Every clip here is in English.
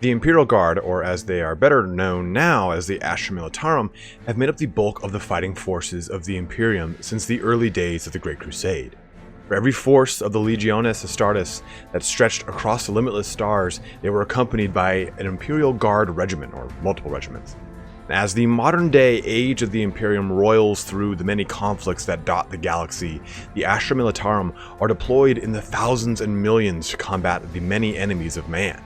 The Imperial Guard, or as they are better known now as the Astra Militarum, have made up the bulk of the fighting forces of the Imperium since the early days of the Great Crusade. For every force of the Legiones Astartes that stretched across the limitless stars, they were accompanied by an Imperial Guard regiment, or multiple regiments. As the modern-day age of the Imperium roils through the many conflicts that dot the galaxy, the Astra Militarum are deployed in the thousands and millions to combat the many enemies of man.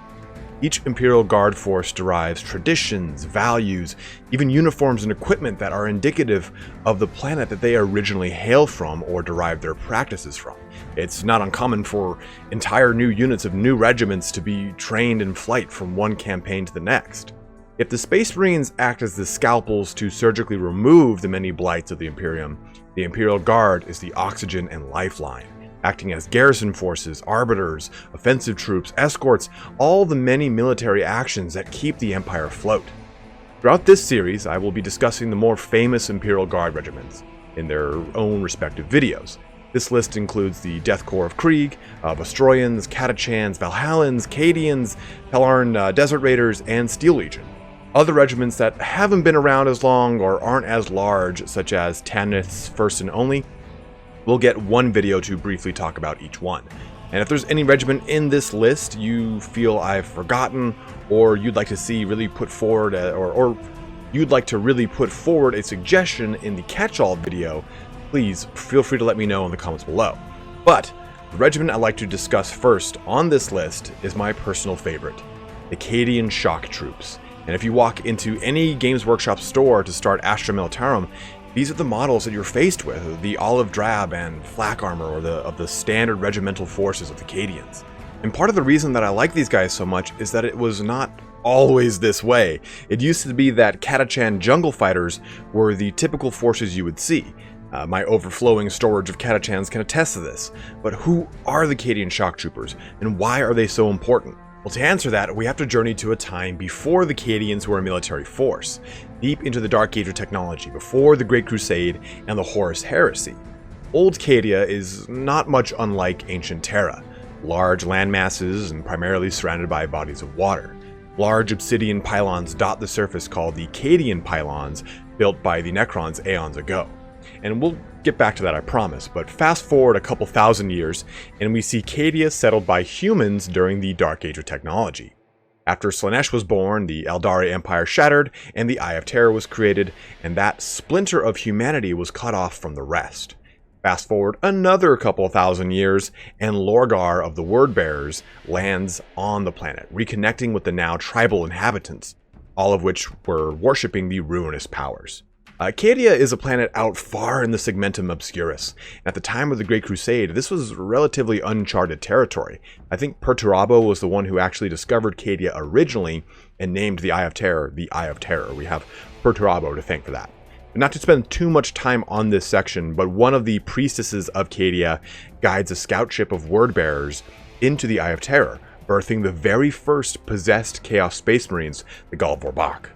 Each Imperial Guard force derives traditions, values, even uniforms and equipment that are indicative of the planet that they originally hail from or derive their practices from. It's not uncommon for entire new units of new regiments to be trained in flight from one campaign to the next. If the Space Marines act as the scalpels to surgically remove the many blights of the Imperium, the Imperial Guard is the oxygen and lifeline, acting as garrison forces, arbiters, offensive troops, escorts, all the many military actions that keep the Empire afloat. Throughout this series, I will be discussing the more famous Imperial Guard regiments in their own respective videos. This list includes the Death Corps of Krieg, Vostroyans, Catachans, Valhallans, Cadians, Pelarn Desert Raiders, and Steel Legion. Other regiments that haven't been around as long or aren't as large, such as Tanith's First and Only, we'll get one video to briefly talk about each one. And if there's any regiment in this list you feel I've forgotten, or you'd like to see really put forward, or you'd like to really put forward a suggestion in the catch-all video, please feel free to let me know in the comments below. But the regiment I'd like to discuss first on this list is my personal favorite, the Cadian Shock Troops. And if you walk into any Games Workshop store to start Astra Militarum, these are the models that you're faced with, the olive drab and flak armor of the standard regimental forces of the Cadians. And part of the reason that I like these guys so much is that it was not always this way. It used to be that Catachan jungle fighters were the typical forces you would see. My overflowing storage of Catachans can attest to this. But who are the Cadian Shock Troopers, and why are they so important? Well, to answer that, we have to journey to a time before the Cadians were a military force, deep into the Dark Age of technology, before the Great Crusade and the Horus Heresy. Old Cadia is not much unlike ancient Terra, large landmasses and primarily surrounded by bodies of water. Large obsidian pylons dot the surface called the Cadian pylons, built by the Necrons aeons ago. And we'll get back to that, I promise, but fast forward a couple thousand years, and we see Cadia settled by humans during the Dark Age of technology. After Slaanesh was born, the Eldari Empire shattered, and the Eye of Terror was created, and that splinter of humanity was cut off from the rest. Fast forward another couple thousand years, and Lorgar of the Wordbearers lands on the planet, reconnecting with the now tribal inhabitants, all of which were worshipping the ruinous powers. Cadia is a planet out far in the Segmentum Obscurus. At the time of the Great Crusade, this was relatively uncharted territory. I think Perturabo was the one who actually discovered Cadia originally and named the Eye of Terror the Eye of Terror. We have Perturabo to thank for that. But not to spend too much time on this section, but one of the priestesses of Cadia guides a scout ship of Wordbearers into the Eye of Terror, birthing the very first possessed Chaos Space Marines, the Gul Vorbak.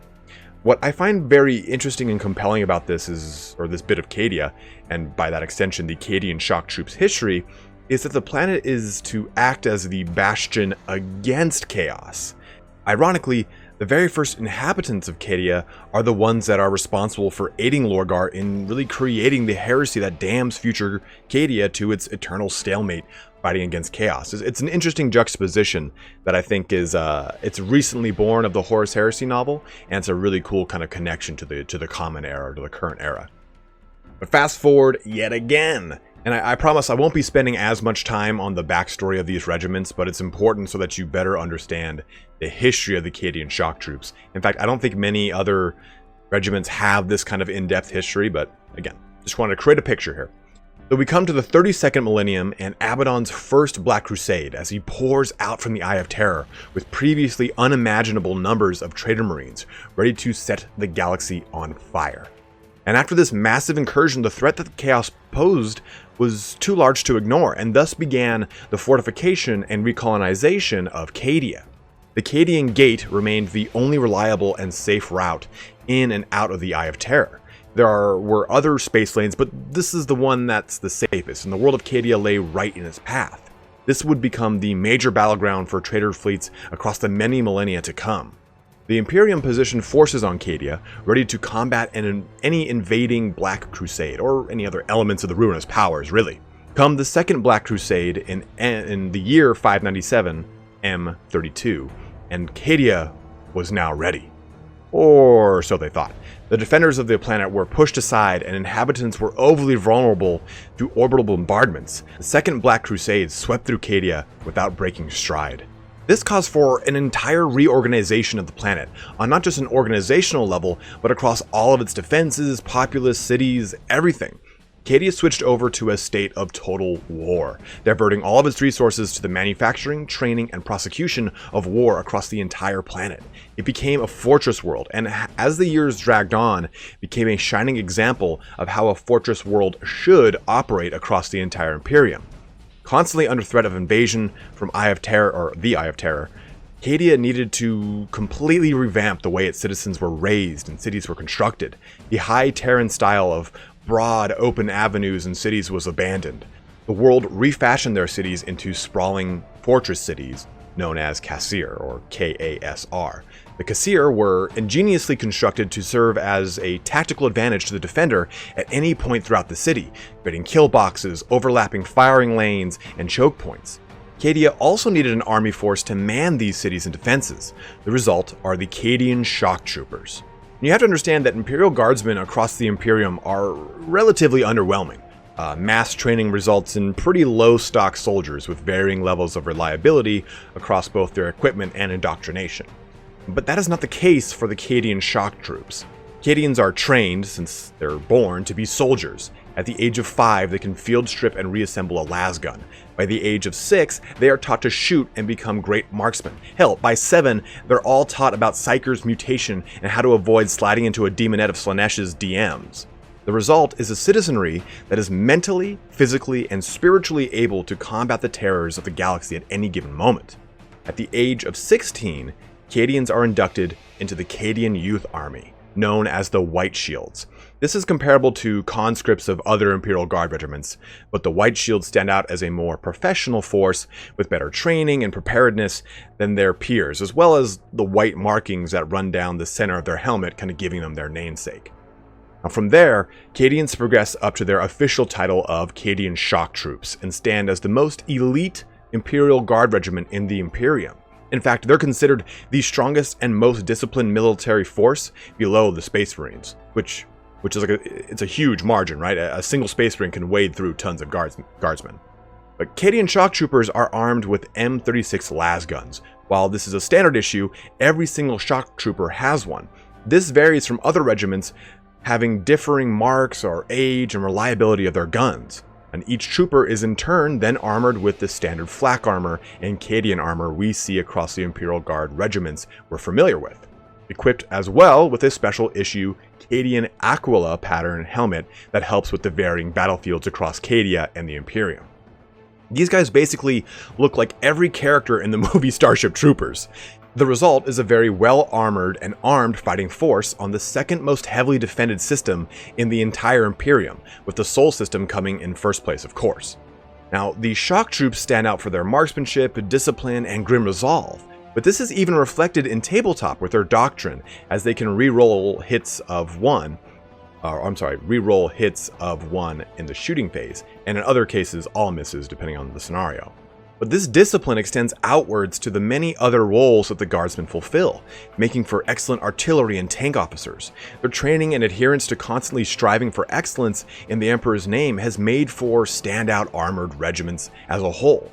What I find very interesting and compelling about this this bit of Cadia, and by that extension the Cadian Shock Troops history, is that the planet is to act as the bastion against chaos. Ironically, the very first inhabitants of Cadia are the ones that are responsible for aiding Lorgar in really creating the heresy that damns future Cadia to its eternal stalemate, fighting against chaos. It's an interesting juxtaposition that I think is it's recently born of the Horus Heresy novel, and it's a really cool kind of connection to the common era, to the current era. But fast forward yet again, and I promise I won't be spending as much time on the backstory of these regiments, but it's important so that you better understand the history of the Cadian Shock Troops. In fact, I don't think many other regiments have this kind of in-depth history, but again, just wanted to create a picture here. So we come to the 32nd millennium and Abaddon's first Black Crusade as he pours out from the Eye of Terror with previously unimaginable numbers of Traitor Marines ready to set the galaxy on fire. And after this massive incursion, the threat that the Chaos posed was too large to ignore, and thus began the fortification and recolonization of Cadia. The Cadian Gate remained the only reliable and safe route in and out of the Eye of Terror. There were other space lanes, but this is the one that's the safest, and the world of Cadia lay right in its path. This would become the major battleground for trader fleets across the many millennia to come. The Imperium positioned forces on Cadia, ready to combat any invading Black Crusade, or any other elements of the Ruinous Powers, really. Come the Second Black Crusade in the year 597 M32, and Cadia was now ready. Or so they thought. The defenders of the planet were pushed aside and inhabitants were overly vulnerable to orbital bombardments. The Second Black Crusade swept through Cadia without breaking stride. This caused for an entire reorganization of the planet, on not just an organizational level, but across all of its defenses, populace, cities, everything. Cadia switched over to a state of total war, diverting all of its resources to the manufacturing, training, and prosecution of war across the entire planet. It became a fortress world, and as the years dragged on, became a shining example of how a fortress world should operate across the entire Imperium. Constantly under threat of invasion from the Eye of Terror, Cadia needed to completely revamp the way its citizens were raised and cities were constructed. The high Terran style of broad, open avenues and cities was abandoned. The world refashioned their cities into sprawling fortress cities known as Kasr, or Kasr. The Kasr were ingeniously constructed to serve as a tactical advantage to the defender at any point throughout the city, creating kill boxes, overlapping firing lanes, and choke points. Cadia also needed an army force to man these cities and defenses. The result are the Cadian shock troopers. You have to understand that Imperial Guardsmen across the Imperium are relatively underwhelming. Mass training results in pretty low stock soldiers with varying levels of reliability across both their equipment and indoctrination. But that is not the case for the Cadian shock troops. Cadians are trained, since they're born, to be soldiers. At the age of 5, they can field strip and reassemble a lasgun. By the age of 6, they are taught to shoot and become great marksmen. Hell, by 7, they're all taught about Psyker's mutation and how to avoid sliding into a demonette of Slaaneish's DMs. The result is a citizenry that is mentally, physically, and spiritually able to combat the terrors of the galaxy at any given moment. At the age of 16, Cadians are inducted into the Cadian Youth Army, known as the White Shields. This is comparable to conscripts of other Imperial Guard regiments, but the White Shields stand out as a more professional force with better training and preparedness than their peers, as well as the white markings that run down the center of their helmet, kind of giving them their namesake. Now from there, Cadians progress up to their official title of Cadian Shock Troops and stand as the most elite Imperial Guard regiment in the Imperium. In fact, they're considered the strongest and most disciplined military force below the Space Marines, which is it's a huge margin, right? A single Space Marine can wade through tons of guardsmen. But Cadian Shock Troopers are armed with M36 lasguns. While this is a standard issue, every single Shock Trooper has one. This varies from other regiments having differing marks or age and reliability of their guns. And each trooper is in turn then armored with the standard flak armor and Cadian armor we see across the Imperial Guard regiments we're familiar with. Equipped as well with a special issue Cadian Aquila pattern helmet that helps with the varying battlefields across Cadia and the Imperium. These guys basically look like every character in the movie Starship Troopers. The result is a very well-armored and armed fighting force on the second most heavily defended system in the entire Imperium, with the Sol system coming in first place, of course. Now, the shock troops stand out for their marksmanship, discipline, and grim resolve, but this is even reflected in tabletop with their doctrine, as they can re-roll hits of one in the shooting phase, and in other cases all misses depending on the scenario. But this discipline extends outwards to the many other roles that the Guardsmen fulfill, making for excellent artillery and tank officers. Their training and adherence to constantly striving for excellence in the Emperor's name has made for standout armored regiments as a whole.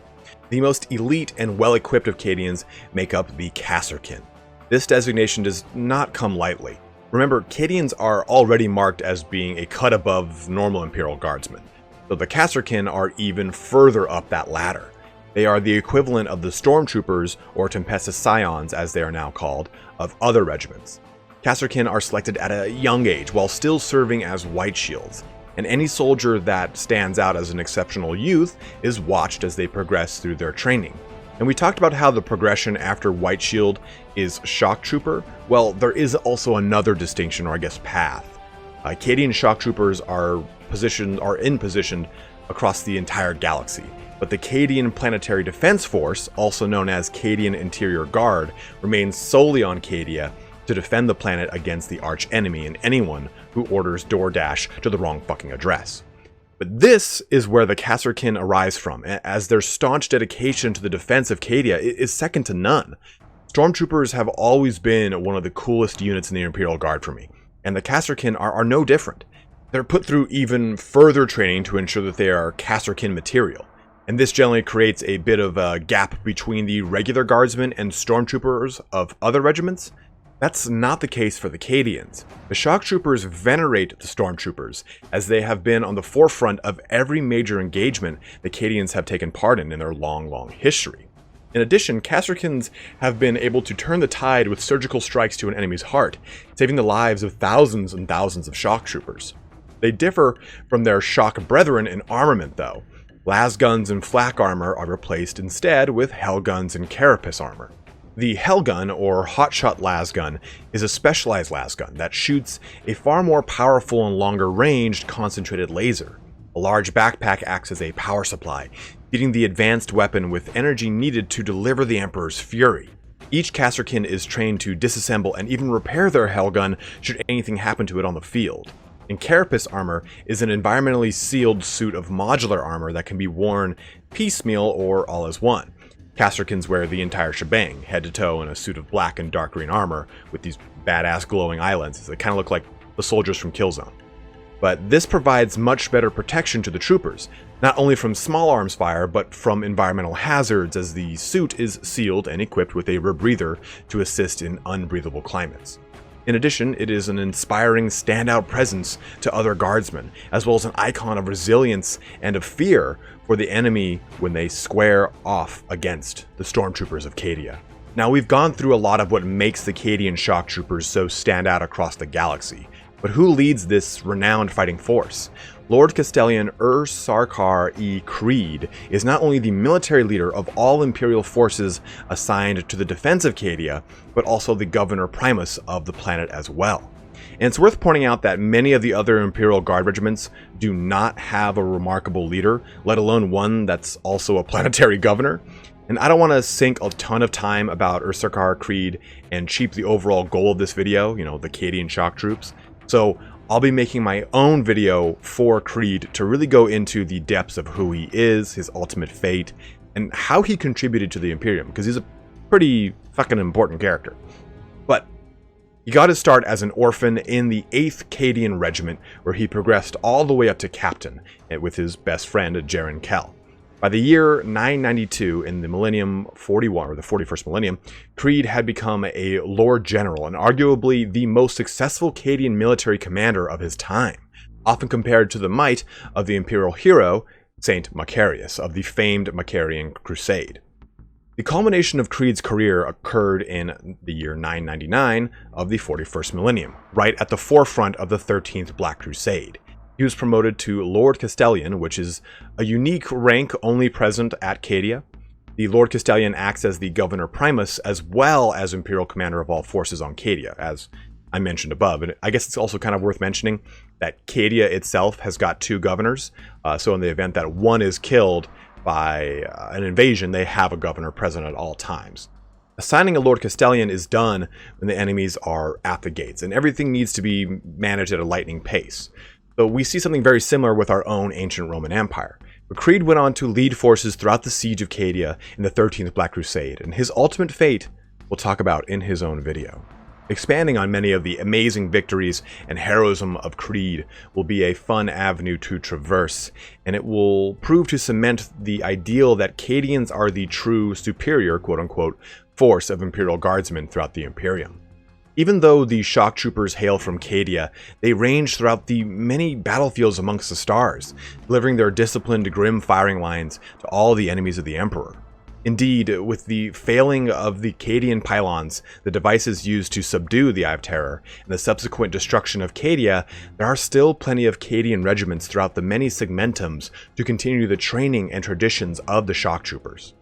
The most elite and well-equipped of Cadians make up the Kasrkin. This designation does not come lightly. Remember, Cadians are already marked as being a cut above normal Imperial Guardsmen, so the Kasrkin are even further up that ladder. They are the equivalent of the Stormtroopers, or Tempestus Scions as they are now called, of other regiments. Kasrkin are selected at a young age while still serving as White Shields, and any soldier that stands out as an exceptional youth is watched as they progress through their training. And we talked about how the progression after White Shield is Shock Trooper. Well, there is also another distinction, or I guess path. Cadian Shock Troopers are in position across the entire galaxy. but the Cadian Planetary Defense Force, also known as Cadian Interior Guard, remains solely on Cadia to defend the planet against the arch-enemy and anyone who orders DoorDash to the wrong fucking address. But this is where the Kasrkin arise from, as their staunch dedication to the defense of Cadia is second to none. Stormtroopers have always been one of the coolest units in the Imperial Guard for me, and the Kasrkin are no different. They're put through even further training to ensure that they are Kasrkin material, and this generally creates a bit of a gap between the regular guardsmen and stormtroopers of other regiments. That's not the case for the Cadians. The shock troopers venerate the stormtroopers, as they have been on the forefront of every major engagement the Cadians have taken part in their long history. In addition, Kasrkins have been able to turn the tide with surgical strikes to an enemy's heart, saving the lives of thousands and thousands of shock troopers. They differ from their shock brethren in armament though. Las guns and flak armor are replaced instead with hell guns and carapace armor. The Hellgun, or Hotshot Lasgun, is a specialized lasgun that shoots a far more powerful and longer-ranged concentrated laser. A large backpack acts as a power supply, feeding the advanced weapon with energy needed to deliver the Emperor's fury. Each Kasrkin is trained to disassemble and even repair their Hellgun should anything happen to it on the field. And Carapace armor is an environmentally sealed suit of modular armor that can be worn piecemeal or all as one. Kasrkins wear the entire shebang, head to toe in a suit of black and dark green armor with these badass glowing eye lenses that kind of look like the soldiers from Killzone. But this provides much better protection to the troopers, not only from small arms fire, but from environmental hazards, as the suit is sealed and equipped with a rebreather to assist in unbreathable climates. In addition, it is an inspiring standout presence to other guardsmen, as well as an icon of resilience and of fear for the enemy when they square off against the stormtroopers of Cadia. Now, we've gone through a lot of what makes the Cadian shock troopers so stand out across the galaxy, but who leads this renowned fighting force? Lord Castellan Sircar Creed is not only the military leader of all Imperial forces assigned to the defense of Cadia, but also the Governor Primus of the planet as well. And it's worth pointing out that many of the other Imperial Guard regiments do not have a remarkable leader, let alone one that's also a planetary governor. And I don't want to sink a ton of time about Sircar Creed and cheap the overall goal of this video, the Cadian shock troops. So I'll be making my own video for Creed to really go into the depths of who he is, his ultimate fate, and how he contributed to the Imperium, because he's a pretty fucking important character. But he got his start as an orphan in the 8th Cadian Regiment, where he progressed all the way up to captain with his best friend, Jaren Kell. By the year 992, in the Millennium 41, or the 41st Millennium, Creed had become a Lord General and arguably the most successful Cadian military commander of his time, often compared to the might of the Imperial hero, Saint Macarius, of the famed Macarian Crusade. The culmination of Creed's career occurred in the year 999 of the 41st Millennium, right at the forefront of the 13th Black Crusade. He was promoted to Lord Castellan, which is a unique rank only present at Cadia. The Lord Castellan acts as the Governor Primus, as well as Imperial Commander of all forces on Cadia, as I mentioned above. And I guess it's also kind of worth mentioning that Cadia itself has got 2 governors, so in the event that one is killed by an invasion, they have a governor present at all times. Assigning a Lord Castellan is done when the enemies are at the gates, and everything needs to be managed at a lightning pace. So we see something very similar with our own ancient Roman Empire. But Creed went on to lead forces throughout the siege of Cadia in the 13th Black Crusade, and his ultimate fate we'll talk about in his own video. Expanding on many of the amazing victories and heroism of Creed will be a fun avenue to traverse, and it will prove to cement the ideal that Cadians are the true superior, quote-unquote, force of Imperial Guardsmen throughout the Imperium. Even though the shock troopers hail from Cadia, they range throughout the many battlefields amongst the stars, delivering their disciplined, grim firing lines to all the enemies of the Emperor. Indeed, with the failing of the Cadian pylons, the devices used to subdue the Eye of Terror, and the subsequent destruction of Cadia, there are still plenty of Cadian regiments throughout the many segmentums to continue the training and traditions of the shock troopers.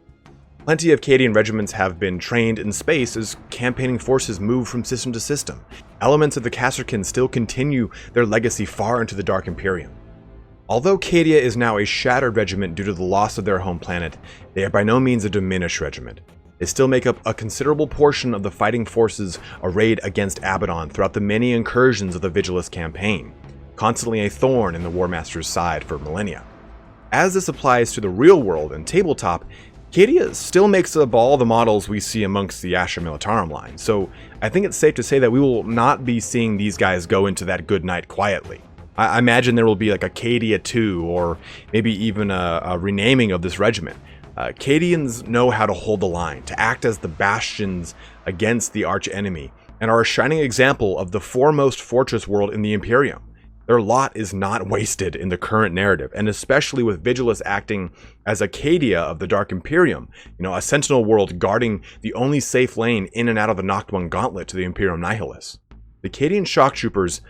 Plenty of Cadian regiments have been trained in space as campaigning forces move from system to system. Elements of the Kasrkin still continue their legacy far into the Dark Imperium. Although Cadia is now a shattered regiment due to the loss of their home planet, they are by no means a diminished regiment. They still make up a considerable portion of the fighting forces arrayed against Abaddon throughout the many incursions of the Vigilus campaign, constantly a thorn in the War Master's side for millennia. As this applies to the real world and tabletop, Cadia still makes up all the models we see amongst the Astra Militarum line, so I think it's safe to say that we will not be seeing these guys go into that good night quietly. I imagine there will be like a Cadia 2 or maybe even a renaming of this regiment. Cadians know how to hold the line, to act as the bastions against the arch enemy, and are a shining example of the foremost fortress world in the Imperium. Their lot is not wasted in the current narrative, and especially with Vigilus acting as a Cadia of the Dark Imperium, a sentinel world guarding the only safe lane in and out of the Noctuan Gauntlet to the Imperium Nihilus. The Cadian shock troopers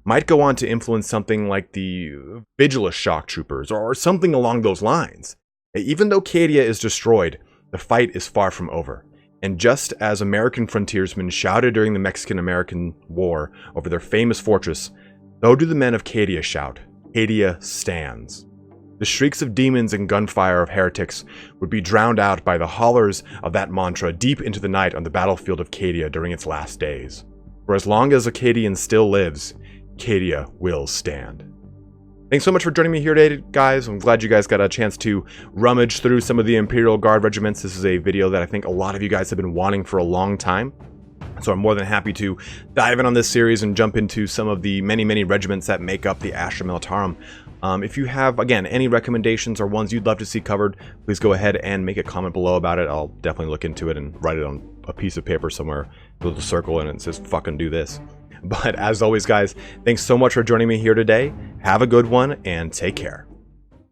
might go on to influence something like the Vigilus shock troopers, or something along those lines. Even though Cadia is destroyed, the fight is far from over. And just as American frontiersmen shouted during the Mexican-American War over their famous fortress, so do the men of Cadia shout, "Cadia stands." The shrieks of demons and gunfire of heretics would be drowned out by the hollers of that mantra deep into the night on the battlefield of Cadia during its last days. For as long as a Cadian still lives, Cadia will stand. Thanks so much for joining me here today, guys. I'm glad you guys got a chance to rummage through some of the Imperial Guard regiments. This is a video that I think a lot of you guys have been wanting for a long time. So I'm more than happy to dive in on this series and jump into some of the many regiments that make up the Astra Militarum. If you have, again, any recommendations or ones you'd love to see covered, please go ahead and make a comment below about it. I'll definitely look into it and write it on a piece of paper somewhere, a little circle, and it says fucking do this. But as always, guys, thanks so much for joining me here today. Have a good one and take care.